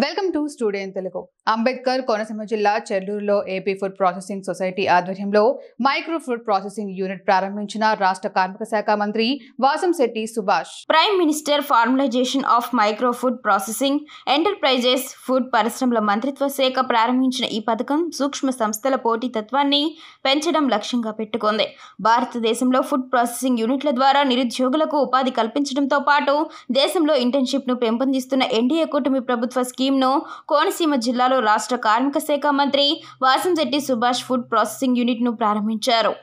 Welcome to studio in Telugu. Ambedkar Konaseema జిల్లా చెర్లూరులో AP food processing society ఆధ్వర్యంలో micro food processing unit ప్రారంభించిన రాష్ట్ర కార్మిక శాఖ మంత్రి Vasamsetti Subhash. Prime minister formalisation of micro food processing enterprises food పరిశ్రమల మంత్రిత్వ శాఖ ప్రారంభించిన ఈ పథకం సూక్ష్మ సంస్థల పోటీతత్వాన్ని పెంచడం లక్ష్యంగా పెట్టుకుంది. భారతదేశంలో ఫుడ్ ప్రాసెసింగ్ యూనిట్ల ద్వారా నిరుద్యోగులకు ఉపాధి కల్పించడంతో పాటు దేశంలో ఇంటర్న్షిప్ను పెంపొందిస్తున్న ఎన్డీఏ కూటమి ప్రభుత్వ స్కీమ్ను కోనసీమ జిల్లాలో రాష్ట్ర కార్మిక శాఖ మంత్రి వాసంశెట్టి సుభాష్ ఫుడ్ ప్రాసెసింగ్ యూనిట్ను ప్రారంభించారు.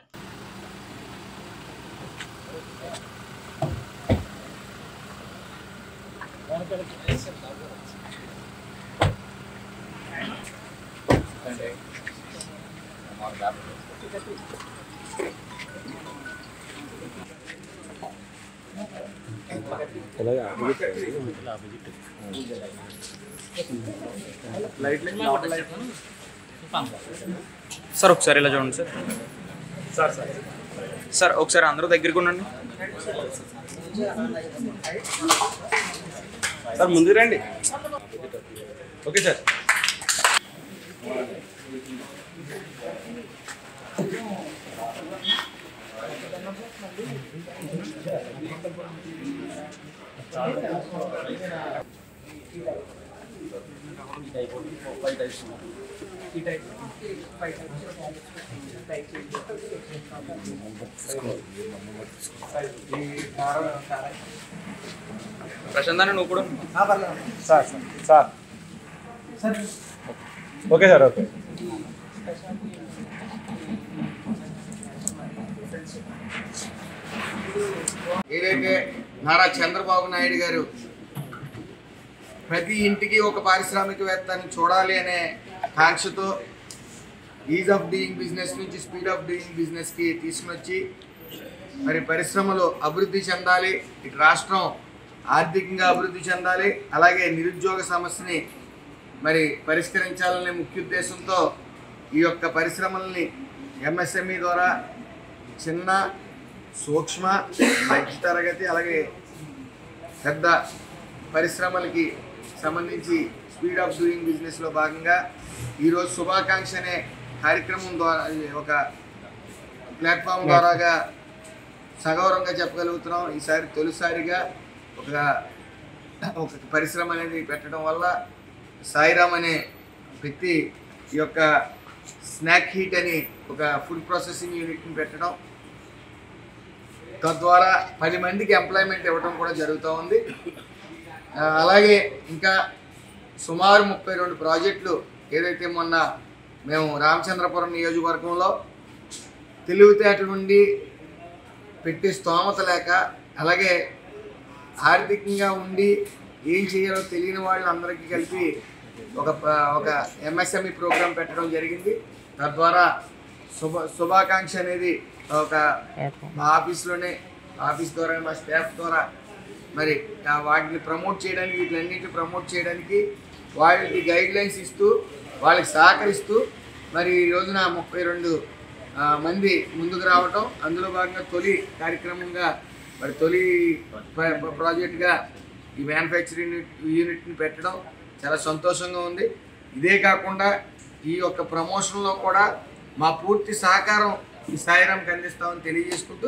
సార్ ఒకసారి ఇలా చూడండి సార్. సార్ ఒకసారి అందరూ దగ్గరికి ఉండండి సార్, ముందుకు రండి. Okay sir. ప్రశాంత్ అన్న నువ్వు కూడా sir sir okay sir. Okay ఏదైతే నారా చంద్రబాబు నాయుడు గారు ప్రతి ఇంటికి ఒక పారిశ్రామికవేత్తని చూడాలి అనే కాంక్షతో ఈజ్ ఆఫ్ డూయింగ్ బిజినెస్ నుంచి స్పీడ్ ఆఫ్ డూయింగ్ బిజినెస్కి తీసుకుని మరి పరిశ్రమలు అభివృద్ధి చెందాలి, ఇటు రాష్ట్రం ఆర్థికంగా అభివృద్ధి చెందాలి, అలాగే నిరుద్యోగ సమస్యని మరి పరిష్కరించాలనే ముఖ్య ఉద్దేశంతో ఈ యొక్క పరిశ్రమల్ని ఎంఎస్ఎంఈ ద్వారా చిన్న సూక్ష్మ మధ్య తరగతి అలాగే పెద్ద పరిశ్రమలకి సంబంధించి స్పీడ్ ఆఫ్ డూయింగ్ బిజినెస్లో భాగంగా ఈరోజు శుభాకాంక్ష అనే కార్యక్రమం ద్వారా ఒక ప్లాట్ఫామ్ ద్వారాగా సగౌరవంగా చెప్పగలుగుతున్నాం. ఈసారి తొలిసారిగా ఒక పరిశ్రమ అనేది పెట్టడం వల్ల సాయిరామ్ అనే వ్యక్తి ఈ యొక్క స్నాక్ హీట్ అని ఒక ఫుడ్ ప్రాసెసింగ్ యూనిట్ని పెట్టడం, తద్వారా 10 మందికి ఎంప్లాయ్మెంట్ ఇవ్వడం కూడా జరుగుతూ ఉంది. అలాగే ఇంకా సుమారు 32 ప్రాజెక్టులు ఏదైతే మొన్న మేము రామచంద్రపురం నియోజకవర్గంలో తెలివితేటల నుండి పెట్టి స్తోమత లేక అలాగే ఆర్థికంగా ఉండి ఏం చేయాలో తెలియని వాళ్ళందరికీ కలిపి ఒక ఎంఎస్ఎంఈ ప్రోగ్రాం పెట్టడం జరిగింది. తద్వారా శుభాకాంక్ష అనేది ఒక మా ఆఫీస్లోనే ఆఫీస్ ద్వారా మా స్టాఫ్ ద్వారా మరి వాటిని ప్రమోట్ చేయడానికి వీటిలన్నింటినీ ప్రమోట్ చేయడానికి వాళ్ళకి గైడ్లైన్స్ ఇస్తూ వాళ్ళకి సహకరిస్తూ మరి ఈ రోజున 32 మంది ముందుకు రావటం, అందులో భాగంగా తొలి కార్యక్రమంగా మరి తొలి ప్రాజెక్టుగా ఈ మ్యానుఫ్యాక్చరింగ్ యూనిట్ని పెట్టడం చాలా సంతోషంగా ఉంది. ఇదే కాకుండా ఈ యొక్క ప్రమోషన్లో కూడా మా పూర్తి సహకారం ఈ సాయిరామ్కి అందిస్తామని తెలియజేసుకుంటూ